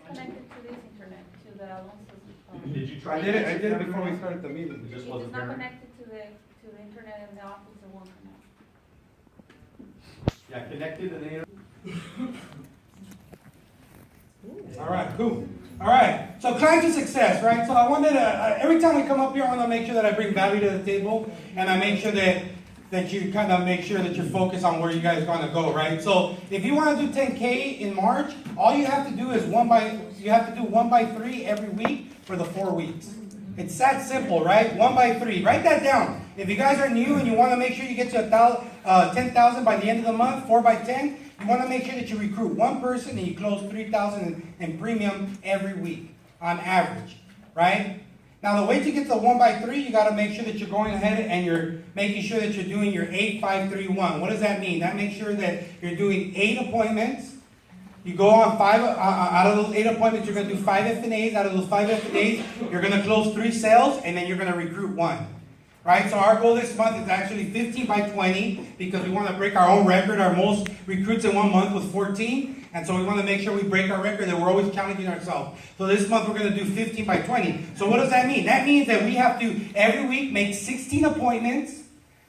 connected to this internet, to the Alonso's. Did you try? I did it before we started the meeting. It just If it's wasn't not there. connected to the internet in the office, it won't connect. Yeah, connected and then. All right, cool. All right, so client to success, right? So I wanted to, every time we come up here, I want to make sure that I bring value to the table, and I make sure that you kind of make sure that you're focused on where you guys are going to go, right? So if you want to do 10K in March, all you have to do is you have to do 1 by 3 every week for the 4 weeks. It's that simple, right? 1 by 3. Write that down. If you guys are new and you want to make sure you get to 10,000 by the end of the month, 4 by 10, you want to make sure that you recruit one person and you close 3,000 in premium every week on average, right? Now the way to get to 1 by 3, you got to make sure that you're going ahead and you're making sure that you're doing your 8-5-3-1. What does that mean? That makes sure that you're doing 8 appointments. You go on 5 out of those 8 appointments. You're going to do 5 F&As. Out of those 5 F&As, you're going to close 3 sales, and then you're going to recruit 1. Right, so our goal this month is actually 15 by 20 because we want to break our own record. Our most recruits in 1 month was 14, and so we want to make sure we break our record, that we're always challenging ourselves. So this month we're going to do 15 by 20. So what does that mean? That means that we have to every week make 16 appointments,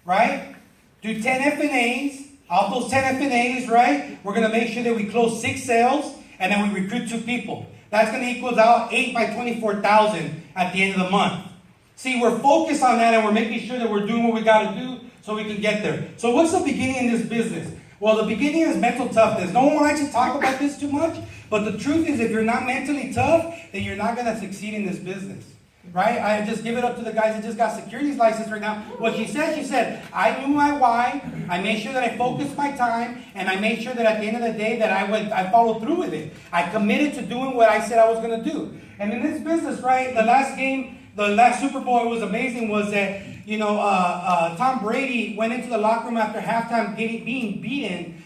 right? Do 10 F&As. Off those 10 F&As, right? We're going to make sure that we close 6 sales, and then we recruit 2 people. That's going to equal out 8 by 24,000 at the end of the month. See, we're focused on that, and we're making sure that we're doing what we got to do so we can get there. So what's the beginning in this business? Well, the beginning is mental toughness. No one likes to talk about this too much, but the truth is if you're not mentally tough, then you're not going to succeed in this business. Right? I just give it up to the guys that just got securities license right now. What she said, I knew my why, I made sure that I focused my time, and I made sure that at the end of the day that I followed through with it. I committed to doing what I said I was going to do. And in this business, right, the last Super Bowl, it was amazing, was that, Tom Brady went into the locker room after halftime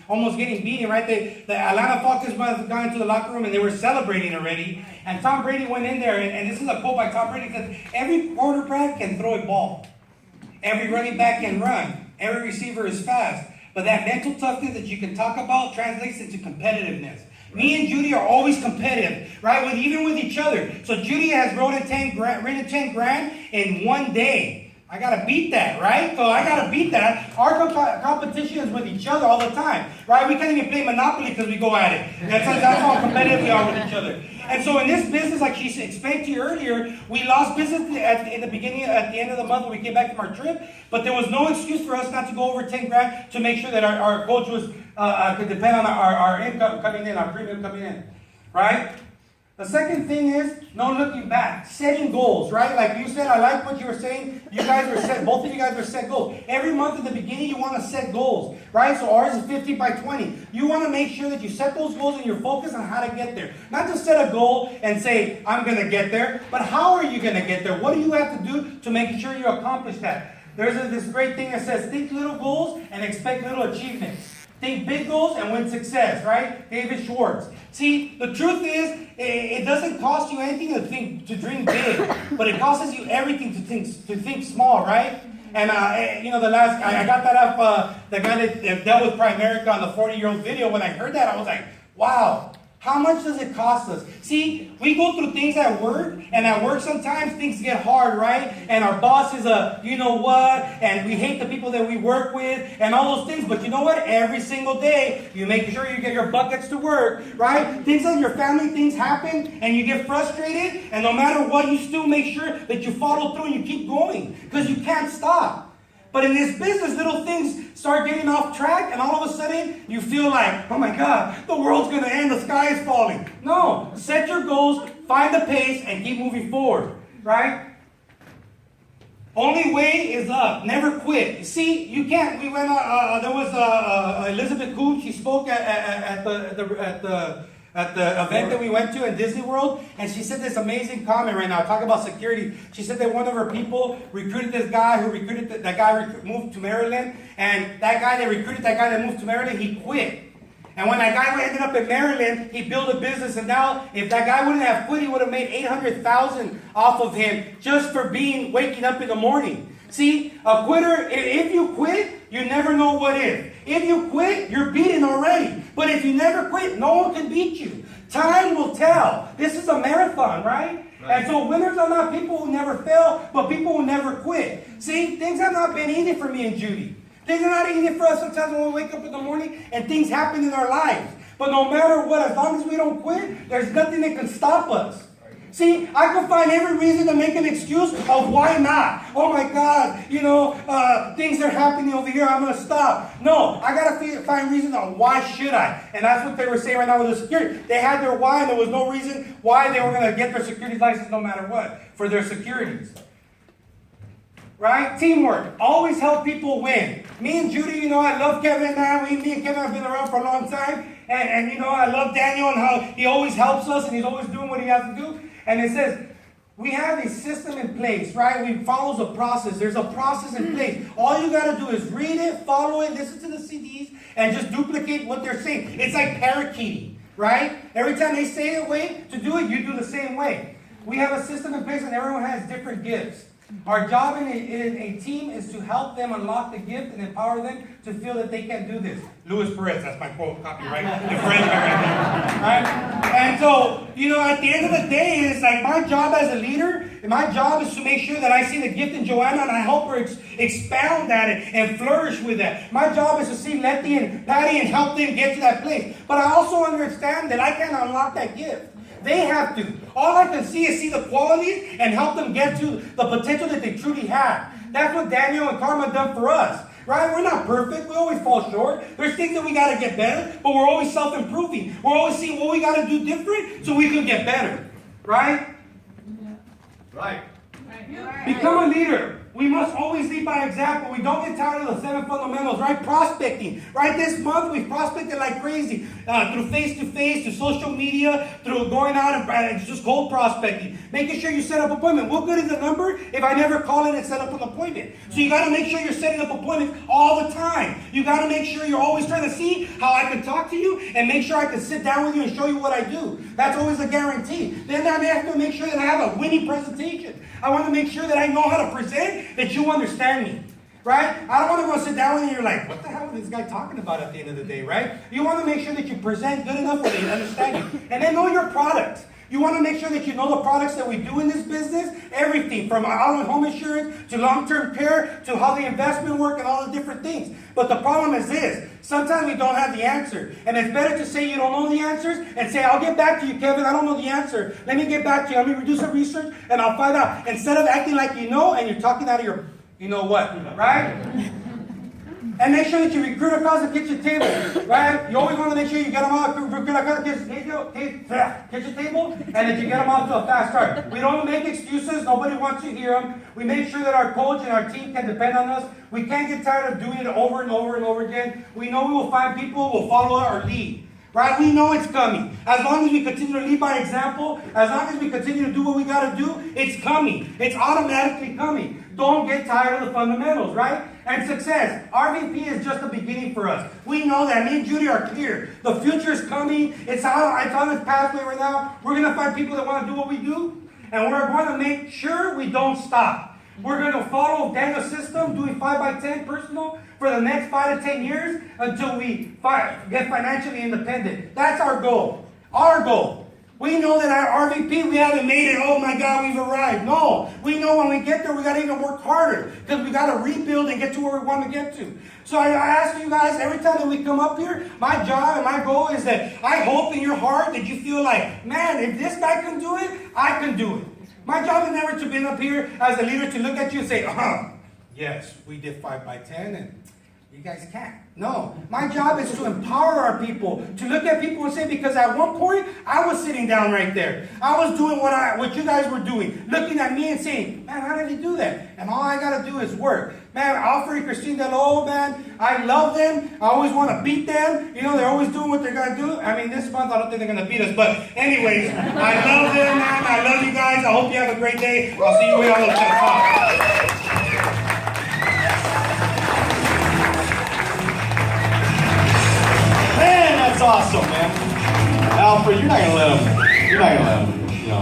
almost getting beaten, right? The Atlanta Falcons must have gone into the locker room and they were celebrating already. And Tom Brady went in there, and this is a quote by Tom Brady, said, every quarterback can throw a ball. Every running back can run. Every receiver is fast. But that mental toughness that you can talk about translates into competitiveness. Me and Judy are always competitive, right? Even with each other. So Judy has written 10 grand in 1 day. I gotta beat that, right? So I gotta beat that. Our competition is with each other all the time, right? We can't even play Monopoly because we go at it. That's how competitive we are with each other. And so in this business, like she explained to you earlier, we lost business at the end of the month when we came back from our trip, but there was no excuse for us not to go over 10 grand to make sure that our coach could depend on our income coming in, our premium coming in, right? The second thing is no looking back, setting goals, right? Like you said, I like what you were saying. Both of you guys were set goals. Every month in the beginning, you want to set goals, right? So ours is 50 by 20. You want to make sure that you set those goals and you're focused on how to get there. Not just set a goal and say, I'm going to get there, but how are you going to get there? What do you have to do to make sure you accomplish that? There's this great thing that says, think little goals and expect little achievements. Think big goals and win success, right? David Schwartz. See, the truth is, it doesn't cost you anything to dream big, but it costs you everything to think small, right? And I got that off the guy that dealt with Primerica on the 40-year-old video. When I heard that, I was like, wow. How much does it cost us? See, we go through things at work, and at work sometimes things get hard, right? And our boss is and we hate the people that we work with, and all those things. But you know what? Every single day, you make sure you get your buckets to work, right? Things in your family, things happen, and you get frustrated, and no matter what, you still make sure that you follow through and you keep going, because you can't stop. But in this business, little things start getting off track, and all of a sudden, you feel like, oh my God, the world's going to end, the sky is falling. No, set your goals, find the pace, and keep moving forward, right? Only way is up. Never quit. See, you can't. We went. There was Elizabeth Cooch. She spoke at the event that we went to in Disney World, and she said this amazing comment right now. Talk about security. She said that one of her people recruited this guy who recruited that guy moved to Maryland, and that guy that recruited that guy that moved to Maryland, he quit. And when that guy ended up in Maryland, he built a business, and now if that guy wouldn't have quit, he would have made $800,000 off of him just for waking up in the morning. See, a quitter, if you quit, you never know what if. If you quit, you're beaten already. But if you never quit, no one can beat you. Time will tell. This is a marathon, right? And so winners are not people who never fail, but people who never quit. See, things have not been easy for me and Judy. Things are not easy for us sometimes when we wake up in the morning and things happen in our lives. But no matter what, as long as we don't quit, there's nothing that can stop us. See, I can find every reason to make an excuse of why not. Oh my God, things are happening over here, I'm going to stop. No, I got to find reasons on why should I. And that's what they were saying right now with the security. They had their why, and there was no reason why they were going to get their security license no matter what, for their securities. Right? Teamwork. Always help people win. Me and Judy, I love Kevin now. Me and Kevin have been around for a long time. And I love Daniel and how he always helps us and he's always doing what he has to do. And it says, we have a system in place, right? We follow a process. There's a process in place. All you got to do is read it, follow it, listen to the CDs, and just duplicate what they're saying. It's like parakeeting, right? Every time they say a way to do it, you do the same way. We have a system in place and everyone has different gifts. Our job in a team is to help them unlock the gift and empower them to feel that they can do this. Luis Perez, that's my quote, copyright infringement right? And so, at the end of the day, it's like my job as a leader, and my job is to make sure that I see the gift in Joanna and I help her expound at it and flourish with that. My job is to see Letty and Patty and help them get to that place. But I also understand that I can't unlock that gift. They have to. All I can see is see the qualities and help them get to the potential that they truly have. That's what Daniel and Karma done for us. Right? We're not perfect. We always fall short. There's things that we got to get better, but we're always self-improving. We're always seeing what we got to do different so we can get better. Right? Right. Become a leader. We must always lead by example. We don't get tired of the 7 fundamentals, right? Prospecting. Right? This month we've prospected like crazy. Through face-to-face, through social media, through going out and just cold prospecting. Making sure you set up appointment. What good is the number if I never call it and set up an appointment? So you got to make sure you're setting up appointments all the time. You got to make sure you're always trying to see how I can talk to you and make sure I can sit down with you and show you what I do. That's always a guarantee. Then I have to make sure that I have a winning presentation. I want to make sure that I know how to present, that you understand me, right? I don't want to go sit down with you and you're like, what the hell is this guy talking about at the end of the day, right? You want to make sure that you present good enough where they understand you. And then know your products. You want to make sure that you know the products that we do in this business, everything from auto and home insurance to long-term care to how the investment work and all the different things. But the problem is this, sometimes we don't have the answer. And it's better to say you don't know the answers and say, I'll get back to you, Kevin, I don't know the answer. Let me get back to you, let me do some research and I'll find out. Instead of acting like you know and you're talking out of your, you know what, right? And make sure that you recruit across the kitchen table, right? You always want to make sure you get them out, recruit across the kitchen table, and that you get them out to a fast start. We don't make excuses. Nobody wants to hear them. We make sure that our coach and our team can depend on us. We can't get tired of doing it over and over and over again. We know we will find people who will follow our lead. Right? We know it's coming. As long as we continue to lead by example, as long as we continue to do what we got to do, it's coming. It's automatically coming. Don't get tired of the fundamentals, right? And success. RVP is just the beginning for us. We know that. Me and Judy are clear. The future is coming. It's on this pathway right now. We're going to find people that want to do what we do. And we're going to make sure we don't stop. We're going to follow Daniel's system, doing 5x10 personal for the next 5 to 10 years until we get financially independent. That's our goal. Our goal. We know that our RVP, we haven't made it. Oh my God, we've arrived. No. We know when we get there, we got to even work harder because we got to rebuild and get to where we want to get to. So I ask you guys, every time that we come up here, my job and my goal is that I hope in your heart that you feel like, man, if this guy can do it, I can do it. My job is never to be up here as a leader to look at you and say, yes, we did 5x10 and you guys can't. No, my job is to empower our people, to look at people and say, because at one point, I was sitting down right there. I was doing what you guys were doing, looking at me and saying, man, how did he do that? And all I got to do is work. Man, Alfred and Christine Delo, man, I love them. I always want to beat them. You know, they're always doing what they're going to do. I mean, this month, I don't think they're going to beat us. But anyways, I love them, man. I love you guys. I hope you have a great day. I'll see you way on the top. Man, that's awesome, man. Alfred, you're not gonna let him. You're not gonna let him. You know,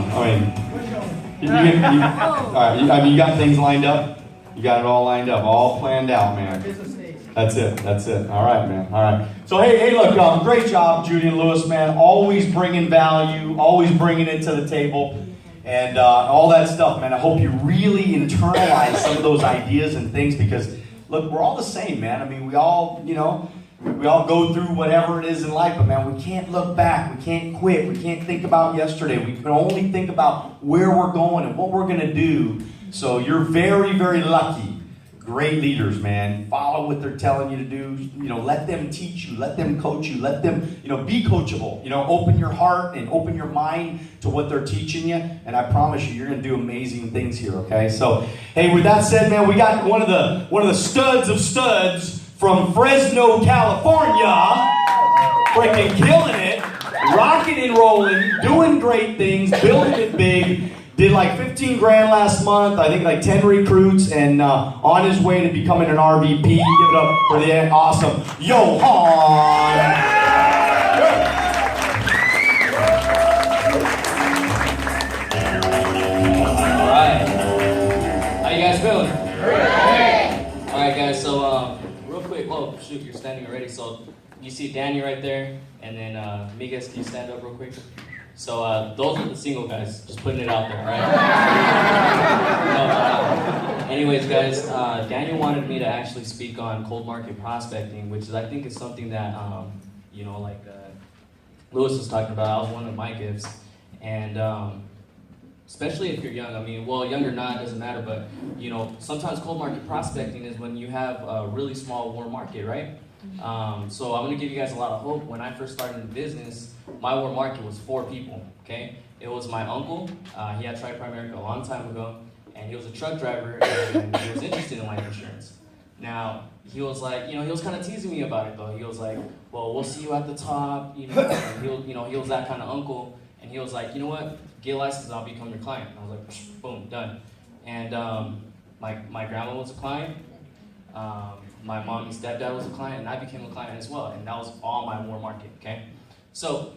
I mean, all right. You got things lined up. You got it all lined up, all planned out, man. That's it. That's it. All right, man. All right. So, hey, look, great job, Judy and Lewis, man. Always bringing value, always bringing it to the table, and all that stuff, man. I hope you really internalize some of those ideas and things because, look, we're all the same, man. I mean, we all, we all go through whatever it is in life, but man, we can't look back. We can't quit. We can't think about yesterday. We can only think about where we're going and what we're going to do. So you're very, very lucky. Great leaders, man. Follow what they're telling you to do. Let them teach you. Let them coach you. Let them, be coachable. Open your heart and open your mind to what they're teaching you. And I promise you're going to do amazing things here, okay? So, hey, with that said, man, we got one of the studs of studs from Fresno, California. Freaking killing it. Rocking and rolling. Doing great things. Building it big. Did like 15 grand last month, I think like 10 recruits, and on his way to becoming an RVP. Give it up for the awesome Johan. All right. How you guys feeling? Great. All right, guys. So real quick. Oh shoot, you're standing already. So you see Danny right there, and then Miguez, can you stand up real quick? So those are the single guys, just putting it out there, right? Anyways, guys, Daniel wanted me to actually speak on cold market prospecting, which I think is something that, Lewis was talking about. I was one of my gifts, and especially if you're young. I mean, well, young or not, doesn't matter, but, sometimes cold market prospecting is when you have a really small warm market, right? So I'm going to give you guys a lot of hope. When I first started in business, my warm market was 4 people, okay? It was my uncle. He had tried Primerica a long time ago, and he was a truck driver, and he was interested in life insurance. Now, he was like, he was kind of teasing me about it, though. He was like, well, we'll see you at the top, and he was that kind of uncle, and he was like, you know what, get a license, I'll become your client. And I was like, boom, done. And my grandma was a client. My mom and stepdad was a client, and I became a client as well, and that was all my warm market, okay? So,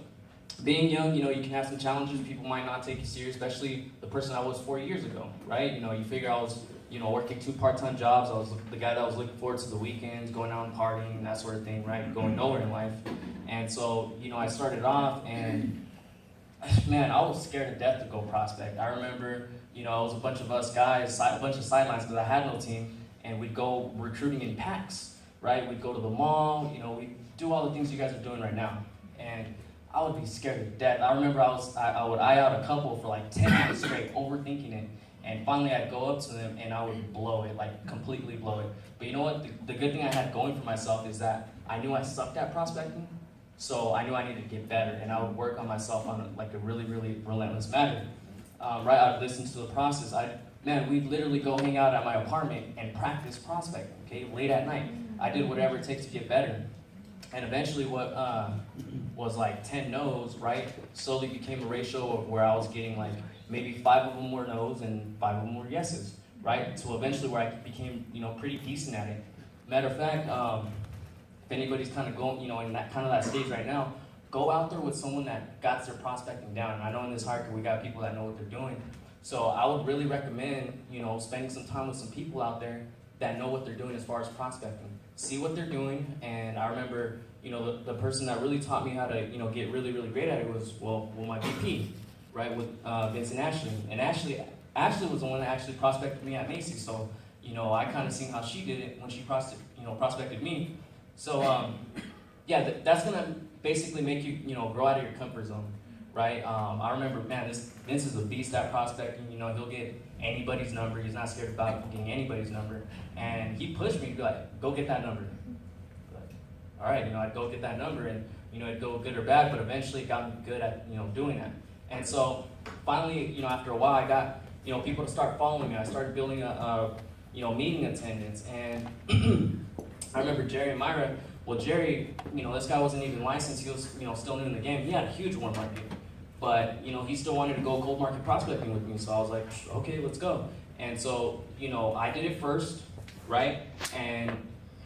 being young, you can have some challenges. People might not take you serious, especially the person I was 4 years ago, right? You figure I was, working 2 part-time jobs. I was the guy that was looking forward to the weekends, going out and partying, and that sort of thing, right? Going nowhere in life. And so, I started off, and man, I was scared to death to go prospect. I remember, it was a bunch of us guys, a bunch of sidelines, because I had no team. And we'd go recruiting in packs, right? We'd go to the mall, we'd do all the things you guys are doing right now. And I would be scared to death. I remember I would eye out a couple for like 10 minutes straight, overthinking it. And finally I'd go up to them and I would blow it, like completely blow it. But you know what? The good thing I had going for myself is that I knew I sucked at prospecting. So I knew I needed to get better. And I would work on myself on like a really, really relentless manner. Right, I'd listen to the process. We'd literally go hang out at my apartment and practice prospecting, okay, late at night. I did whatever it takes to get better. And eventually what was like 10 no's, right, slowly became a ratio of where I was getting like maybe 5 of them were no's and 5 of them were yeses, right? So eventually where I became, pretty decent at it. Matter of fact, if anybody's kind of going, in that kind of that stage right now, go out there with someone that got their prospecting down. And I know in this hierarchy we got people that know what they're doing. So I would really recommend, spending some time with some people out there that know what they're doing as far as prospecting. See what they're doing, and I remember, the person that really taught me how to, get really, really great at it was, my VP, right, with Vincent Ashley. And Ashley was the one that actually prospected me at Macy's, so, I kind of seen how she did it when she prospected me. So, that's going to basically make you, grow out of your comfort zone. Right? I remember, Vince is a beast at prospecting. He'll get anybody's number. He's not scared about getting anybody's number. And he pushed me to be like, go get that number. Like, all right, I'd go get that number, and it'd go good or bad, but eventually it got me good at doing that. And so finally, after a while, I got people to start following me. I started building a meeting attendance, and I remember Jerry and Myra. Well, Jerry, this guy wasn't even licensed. He was still new in the game. He had a huge warm market. But, he still wanted to go cold market prospecting with me. So I was like, okay, let's go. And so, I did it first, right? And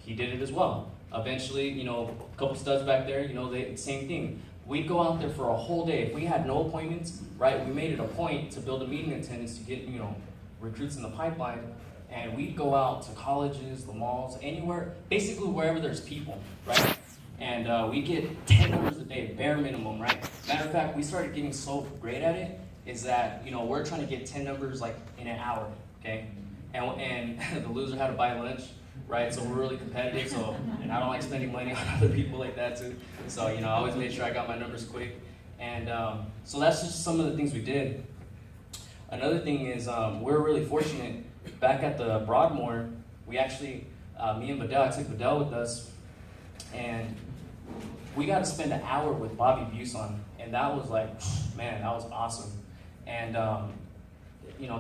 he did it as well. Eventually, a couple studs back there, same thing. We'd go out there for a whole day. If we had no appointments, right, we made it a point to build a meeting attendance to get, recruits in the pipeline. and we'd go out to colleges, the malls, anywhere, basically wherever there's people, right? And we get 10 numbers a day, bare minimum, right? Matter of fact, we started getting so great at it is that, we're trying to get 10 numbers like in an hour, okay? And the loser had to buy lunch, right? So we're really competitive, so, and I don't like spending money on other people like that too. So, I always made sure I got my numbers quick. And so that's just some of the things we did. Another thing is we're really fortunate. Back at the Broadmoor, we actually, me and Bedell, I took Bedell with us, and we got to spend an hour with Bobby Buson, and that was like, man, that was awesome. And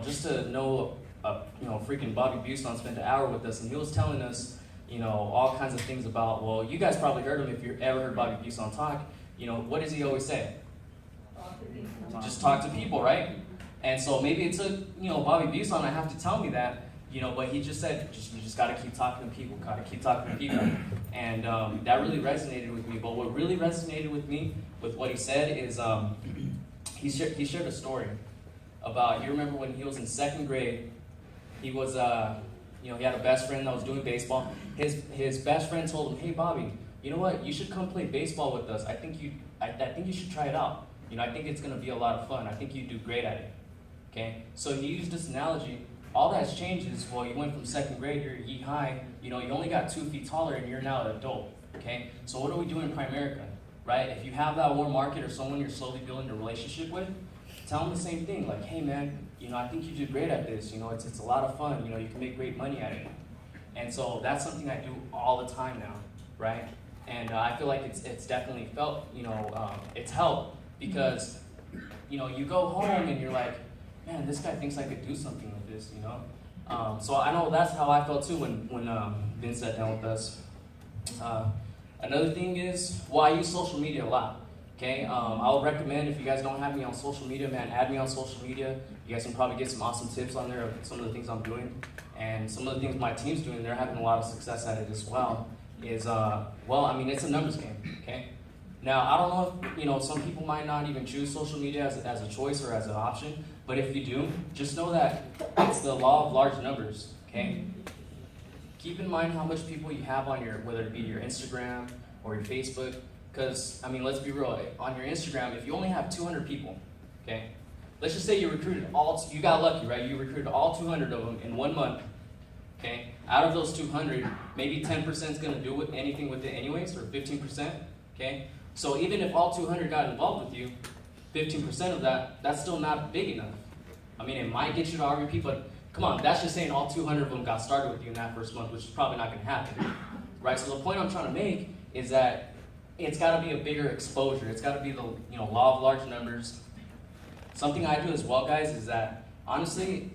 just to know, freaking Bobby Buson spent an hour with us, and he was telling us, all kinds of things about. Well, you guys probably heard him if you ever heard Bobby Buson talk. What does he always say? Just talk to people, right? And so maybe it took, Bobby Buson, I have to tell me that, but he just said, you just got to keep talking to people, And that really resonated with me. But what really resonated with me, with what he said, is he shared a story about, you remember when he was in 2nd grade, he was, he had a best friend that was doing baseball. His best friend told him, hey, Bobby, you know what, you should come play baseball with us. I think you should try it out. I think it's going to be a lot of fun. I think you do great at it. Okay, so he used this analogy. All that's changed is, well, you went from 2nd grade, you're Yee High, you only got 2 feet taller and you're now an adult, okay? So what are we doing in Primerica, right? If you have that warm market or someone you're slowly building a relationship with, tell them the same thing, like, hey man, I think you do great at this, it's a lot of fun, you can make great money at it. And so that's something I do all the time now, right? And I feel like it's definitely felt, it's helped because, you go home and you're like, man, this guy thinks I could do something with this, So I know that's how I felt too when Vince sat down with us. Another thing is, I use social media a lot, okay? I would recommend, if you guys don't have me on social media, man, add me on social media. You guys can probably get some awesome tips on there of some of the things I'm doing. And some of the things my team's doing, they're having a lot of success at it as well, is, it's a numbers game, okay? Now, I don't know if, some people might not even choose social media as a choice or as an option, but if you do, just know that it's the law of large numbers, okay? Keep in mind how much people you have on whether it be your Instagram or your Facebook, because, let's be real, on your Instagram, if you only have 200 people, okay? Let's just say you got lucky, right? You recruited all 200 of them in 1 month, okay? Out of those 200, maybe 10% is going to do anything with it anyways, or 15%, okay? So even if all 200 got involved with you, 15% of that's still not big enough. It might get you to RVP, but come on, that's just saying all 200 of them got started with you in that first month, which is probably not going to happen, right? So the point I'm trying to make is that it's got to be a bigger exposure. It's got to be the law of large numbers. Something I do as well, guys, is that honestly,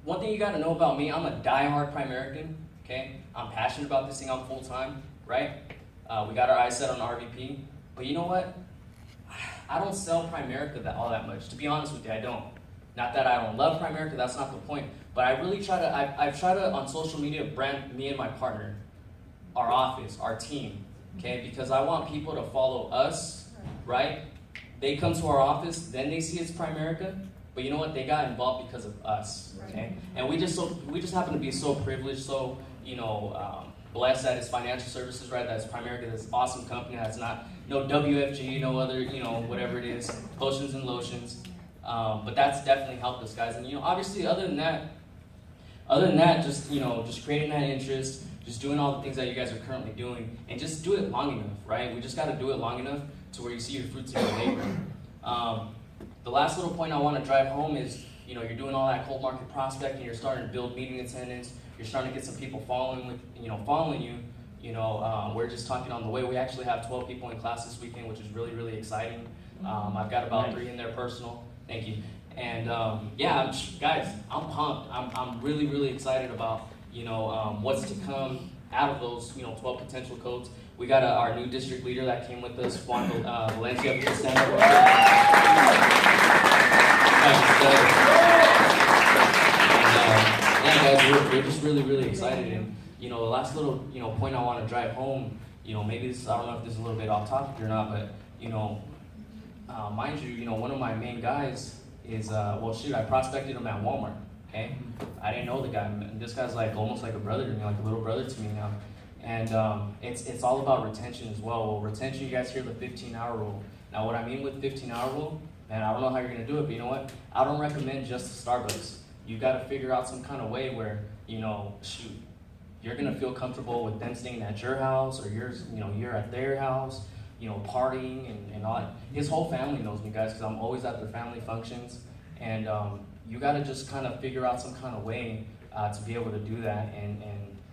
one thing you got to know about me, I'm a diehard Primerican. Okay, I'm passionate about this thing. I'm full time, right? We got our eyes set on RVP, but you know what? I don't sell Primerica all that much. To be honest with you, I don't. Not that I don't love Primerica, that's not the point. But I really try to, I've tried to, on social media, brand me and my partner, our office, our team, okay? Because I want people to follow us, right? They come to our office, then they see it's Primerica, but you know what? They got involved because of us, okay? And we just happen to be so privileged, so, blessed that it's financial services, right? That's Primerica, this awesome company that's not, no WFG, no other, whatever it is, potions and lotions. But that's definitely helped us, guys. And, obviously, other than that, just, just creating that interest, just doing all the things that you guys are currently doing, and just do it long enough, right? We just got to do it long enough to where you see your fruits of your labor. The last little point I want to drive home is, you're doing all that cold market prospecting, you're starting to build meeting attendance, you're starting to get some people following you. We're just talking on the way. We actually have 12 people in class this weekend, which is really, really exciting. I've got about 3 in there personal. Thank you. And guys, I'm pumped. I'm really, really excited about what's to come out of those 12 potential codes. We got our new district leader that came with us, Juan Valencia. If you can stand up real guys, we're just really, really excited. And the last little point I want to drive home. Maybe this, I don't know if this is a little bit off topic or not, but mind you, one of my main guys is I prospected him at Walmart. Okay, I didn't know the guy. And this guy's like almost like a brother to me, like a little brother to me now. And it's all about retention as well. Well, retention, you guys hear the 15-hour rule. Now, what I mean with 15-hour rule, man, I don't know how you're gonna do it, but you know what? I don't recommend just the Starbucks. You gotta figure out some kind of way where, you know, shoot, you're gonna feel comfortable with them staying at your house, or you're at their house, you know, partying and all that. His whole family knows me, guys, because I'm always at their family functions. And you gotta just kind of figure out some kind of way to be able to do that and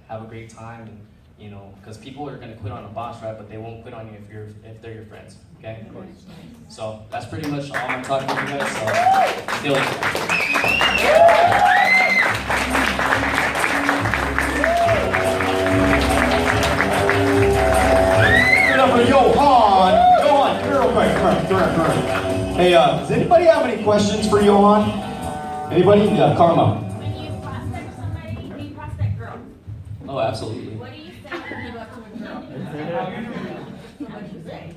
have a great time. And, you know, because people are gonna quit on a boss, right? But they won't quit on you if they're your friends. Okay? Of course. So that's pretty much all I'm talking about, you guys. So deal with it. Johan, come here real quick. Come here. Hey, does anybody have any questions for Johan? Anybody? Yeah, Karma. When you prospect somebody, when you prospect girls, Oh, absolutely. what do you say when you go up to a girl? What do you say?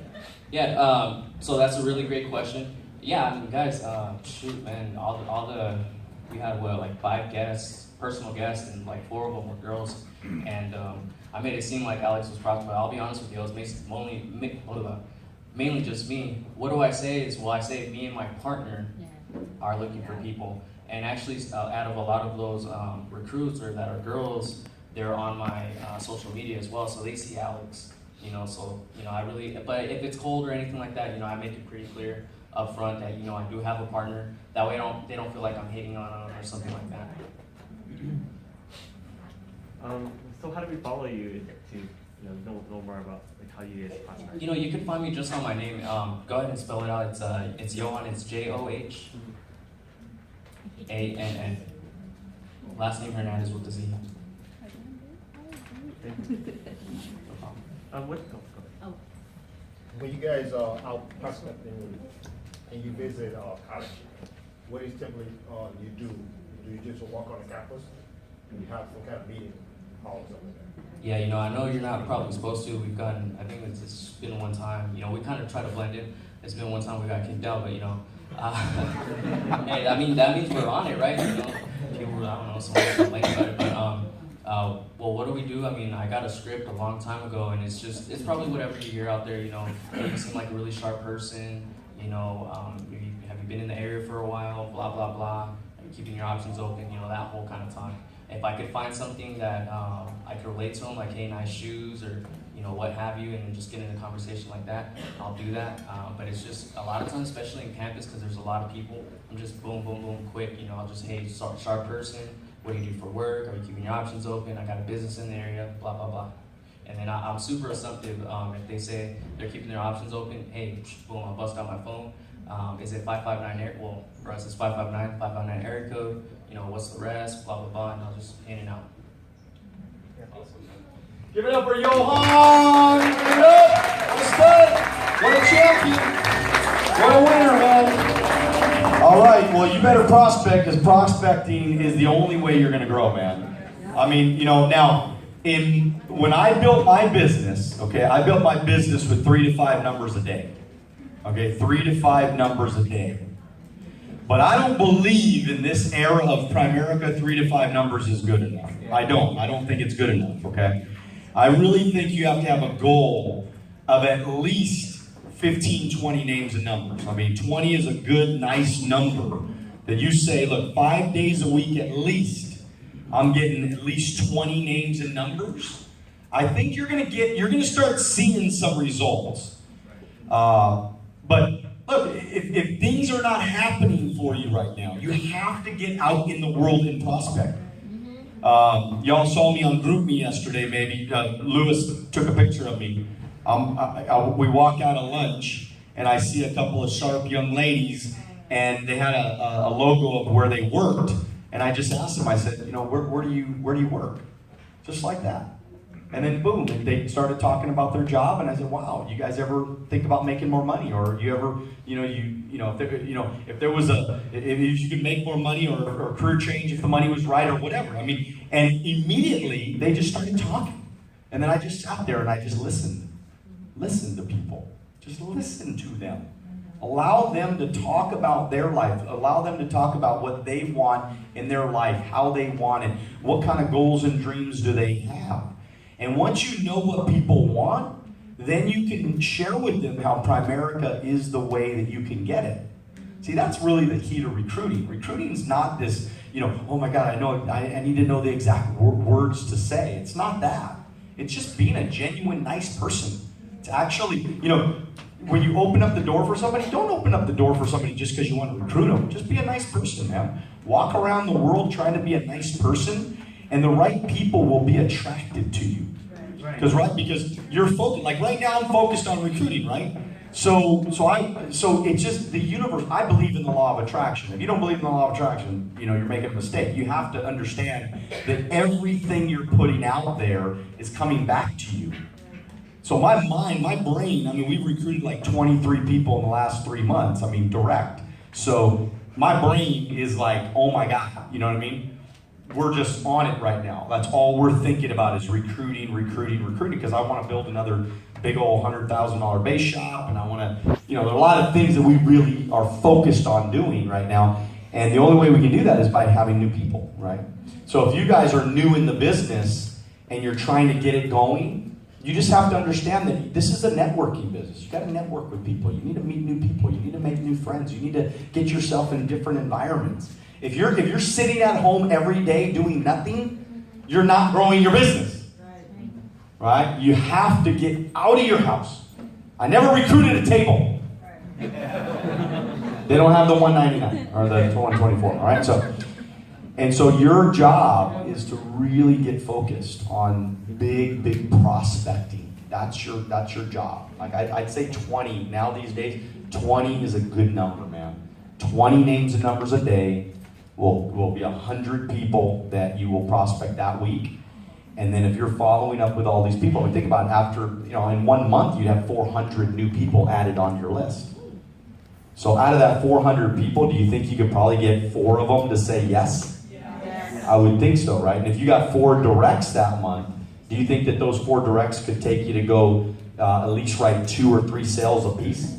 Yeah, so that's a really great question. Yeah, I mean, guys, shoot, man, we had like 5 guests, personal guests, and like 4 of them were girls. And I made it seem like Alex was prospecting, but I'll be honest with you, it was mainly just me. What do I say is, well, I say me and my partner are looking for people. And actually, out of a lot of those recruits that are girls, they're on my social media as well, so they see Alex. You know, so, you know, but if it's cold or anything like that, you know, I make it pretty clear up front that, you know, I do have a partner. That way they don't feel like I'm hating on them or something like that. So how do we follow you to know more about like how you guys prospect? You know, you can find me just on my name. Go ahead and spell it out. It's Johan. It's Johann. Last name Hernandez with the Z. When you guys are out prospecting and you visit college, what is typically you do? Do you just walk on the campus? Do you have some kind of meeting hall or something like that? Yeah, you know, I know you're not probably supposed to. I think it's been one time. You know, we kind of try to blend in. It's been one time we got kicked out, but you know, hey, I mean, that means we're on it, right? You know, people, I don't know, someone complain about it, but well, what do we do? I mean, I got a script a long time ago, and it's probably whatever you hear out there. You know, you seem like a really sharp person. You know, have you been in the area for a while? Blah blah blah. Are you keeping your options open? You know, that whole kind of talk. If I could find something that I could relate to them, like, hey, nice shoes, or, you know, what have you, and just get in a conversation like that, I'll do that. But it's just, a lot of times, especially in campus, because there's a lot of people, I'm just boom, boom, boom, quick. You know, I'll just, hey, sharp person, what do you do for work? Are you keeping your options open? I got a business in the area, blah, blah, blah. And then I'm super assumptive. If they say they're keeping their options open, hey, boom, I'll bust out my phone. Is it 559 area? Well, for us, it's 559 area code. You know, what's the rest? Blah, blah, blah, and I'll just in and out. Give it up for Johan! Give it up! What's good? What a champion! What a winner, man! All right, well, you better prospect, because prospecting is the only way you're going to grow, man. I mean, you know, now, when I built my business, okay, I built my business with 3 to 5 numbers a day. Okay, 3 to 5 numbers a day. But I don't believe in this era of Primerica 3 to 5 numbers is good enough. I don't think it's good enough, okay? I really think you have to have a goal of at least 15, 20 names and numbers. I mean, 20 is a good, nice number that you say, look, 5 days a week at least, I'm getting at least 20 names and numbers. I think you're gonna start seeing some results. But look, if things are not happening for you right now, you have to get out in the world and prospect. Y'all saw me on GroupMe yesterday, maybe. Lewis took a picture of me. We walk out of lunch, and I see a couple of sharp young ladies, and they had a logo of where they worked. And I just asked them, I said, you know, where do you work? Just like that. And then boom, they started talking about their job, and I said, "Wow, you guys ever think about making more money, or you ever, if there was if you could make more money or career change if the money was right or whatever." I mean, and immediately they just started talking, and then I just sat there and I just listened to people, just listen to them, Allow them to talk about their life. Allow them to talk about what they want in their life, how they want it, what kind of goals and dreams do they have. And once you know what people want, then you can share with them how Primerica is the way that you can get it. See, that's really the key to recruiting. Recruiting is not this, oh my God, I need to know the exact words to say. It's not that. It's just being a genuine, nice person. It's actually, when you open up the door for somebody, don't open up the door for somebody just because you want to recruit them. Just be a nice person, man. Walk around the world trying to be a nice person, and the right people will be attracted to you. Because you're focused. Like right now, I'm focused on recruiting, right? So it's just the universe. I believe in the law of attraction. If you don't believe in the law of attraction, you're making a mistake. You have to understand that everything you're putting out there is coming back to you. So my mind, my brain, we've recruited like 23 people in the last 3 months, direct. So my brain is like, oh my God, you know what I mean? We're just on it right now. That's all we're thinking about is recruiting, because I want to build another big old $100,000 base shop, and I want to, there are a lot of things that we really are focused on doing right now, and the only way we can do that is by having new people, right? So if you guys are new in the business and you're trying to get it going, you just have to understand that this is a networking business. You got to network with people. You need to meet new people. You need to make new friends. You need to get yourself in different environments. If you're sitting at home every day doing nothing, you're not growing your business. Right? You have to get out of your house. I never recruited a table. They don't have the $199 or the $124. All right? So your job is to really get focused on big prospecting. That's your job. Like I'd say 20 now these days. 20 is a good number, man. 20 names and numbers a day will be 100 people that you will prospect that week. And then if you're following up with all these people, think about it, after, in 1 month, you'd have 400 new people added on your list. So out of that 400 people, do you think you could probably get 4 of them to say yes? I would think so, right? And if you got 4 directs that month, do you think that those 4 directs could take you to go at least write 2 or 3 sales a piece?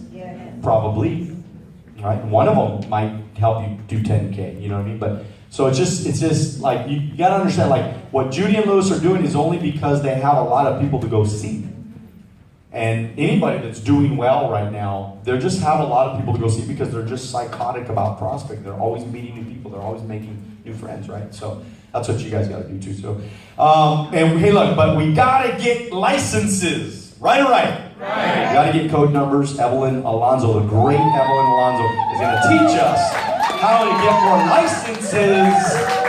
Probably, right? One of them might help you do 10K, you know what I mean? But so it's just like, you got to understand, like, what Judy and Lewis are doing is only because they have a lot of people to go see. And anybody that's doing well right now, they just have a lot of people to go see because they're just psychotic about prospecting. They're always meeting new people. They're always making new friends, right? So that's what you guys got to do too. So, and hey, look, but we got to get licenses, right or right? Right. We got to get code numbers. Evelyn Alonso, the great Evelyn Alonso, is going to teach us how to get more licenses.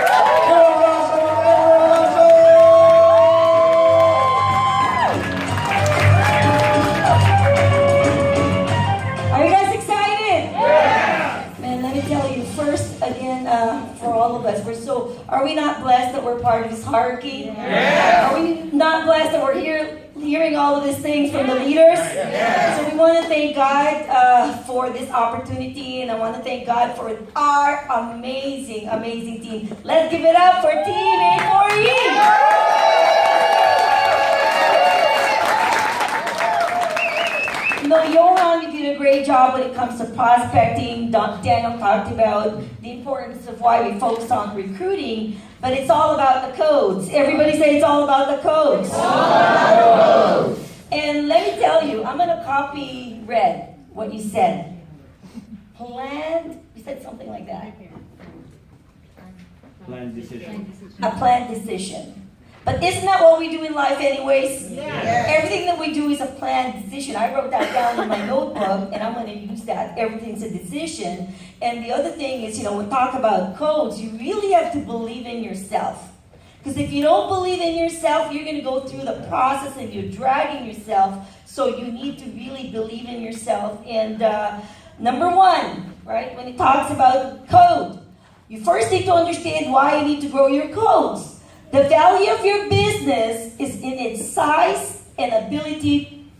For all of us, are we not blessed that we're part of His hierarchy? Yeah. Are we not blessed that we're hearing all of these things from the leaders? Yeah. So we want to thank God for this opportunity, and I want to thank God for our amazing team. Let's give it up for Team A4E! Johan, you did a great job when it comes to prospecting. Daniel talked about the importance of why we focus on recruiting, but it's all about the codes. Everybody say it's all about the codes. It's all about the codes. And let me tell you, I'm going to copy Red, what you said. You said something like that. Planned decision. A planned decision. But isn't that what we do in life anyways? Yeah. Everything that we do is a planned decision. I wrote that down in my notebook, and I'm going to use that. Everything's a decision. And the other thing is, when we talk about codes, you really have to believe in yourself. Because if you don't believe in yourself, you're going to go through the process and you're dragging yourself. So you need to really believe in yourself. And number 1, right, when it talks about code, you first need to understand why you need to grow your codes. The value of your business is in its size and ability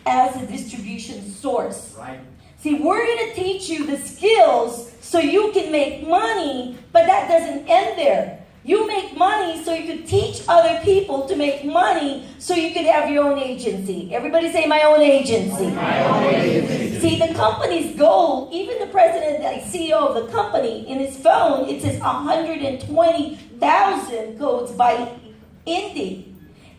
as a distribution source. Right. See, we're going to teach you the skills so you can make money, but that doesn't end there. You make money so you could teach other people to make money so you could have your own agency. Everybody say my own agency. My own agency. See, the company's goal, even the president, the CEO of the company, in his phone, it says 120,000 codes by Indy.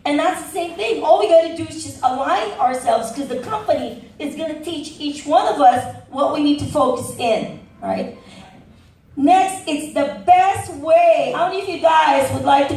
And that's the same thing. All we got to do is just align ourselves because the company is going to teach each one of us what we need to focus in, right? Next, it's the best way. How many of you guys would like to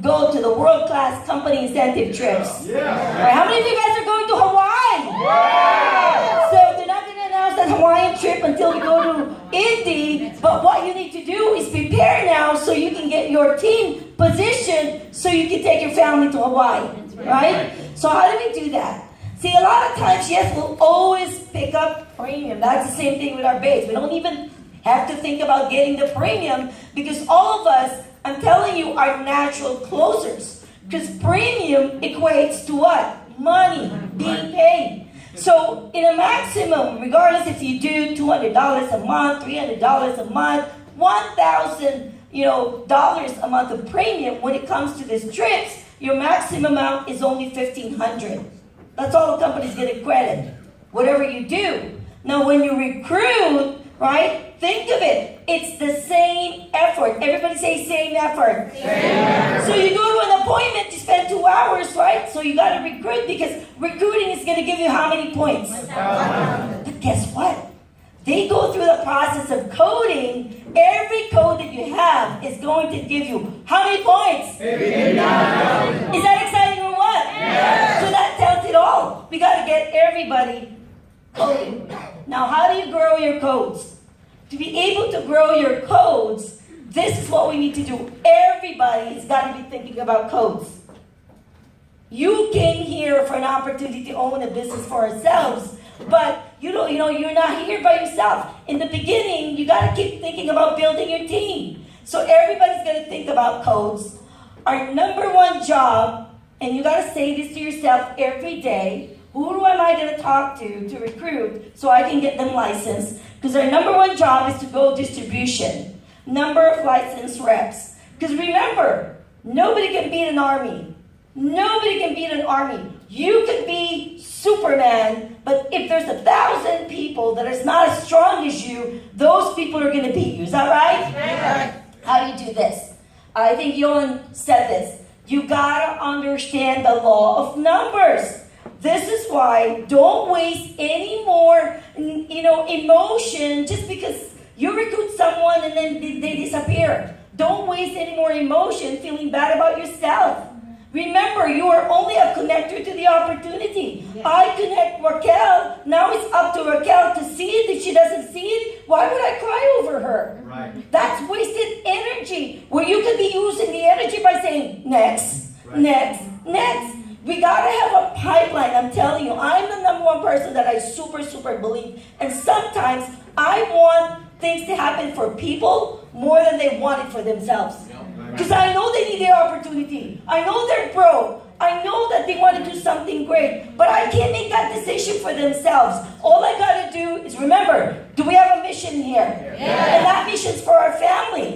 go to the world-class company incentive trips? Yeah. Right, how many of you guys are going to Hawaii? Yeah. So they're not going to announce that Hawaiian trip until we go to Indy. But what you need to do is prepare now so you can get your team positioned so you can take your family to Hawaii. Right? So how do we do that? See, a lot of times, yes, we'll always pick up premium. That's the same thing with our base. We don't even have to think about getting the premium because all of us, I'm telling you, are natural closers. Because premium equates to what? Money being paid. So in a maximum, regardless if you do $200 a month, $300 a month, $1,000 dollars a month of premium, when it comes to these trips, your maximum amount is only $1,500. That's all the company's getting credit. Whatever you do. Now when you recruit, right? Think of it. It's the same effort. Everybody say same effort. Same effort. So you go to an appointment, you spend 2 hours, right? So you got to recruit because recruiting is going to give you how many points? But guess what? They go through the process of coding. Every code that you have is going to give you how many points? 89. Is that exciting or what? Yes. So that tells it all. We got to get everybody coding. Now, how do you grow your codes? To be able to grow your codes, this is what we need to do. Everybody's got to be thinking about codes. You came here for an opportunity to own a business for ourselves, but you're not here by yourself. In the beginning, you got to keep thinking about building your team. So everybody's going to think about codes. Our number one job, and you got to say this to yourself every day, who am I going to talk to recruit so I can get them licensed? Because our number one job is to go distribution. Number of licensed reps. Because remember, nobody can beat an army. Nobody can beat an army. You could be Superman, but if there's 1,000 people that is not as strong as you, those people are going to beat you. Is that right? Yeah. How do you do this? I think Yolan said this. You got to understand the law of numbers. This is why don't waste any more, emotion just because you recruit someone and then they disappear. Don't waste any more emotion feeling bad about yourself. Remember, you are only a connector to the opportunity. Yes. I connect Raquel. Now it's up to Raquel to see it. If she doesn't see it, why would I cry over her? Right. That's wasted energy. Where you could be using the energy by saying, next, right. next. We gotta have a pipeline. I'm telling you, I'm the number one person that I super believe. And sometimes I want things to happen for people more than they want it for themselves. Because I know they need the opportunity. I know they're broke. I know that they want to do something great. But I can't make that decision for themselves. All I gotta do is remember, do we have a mission here? Yeah. And that mission's for our family.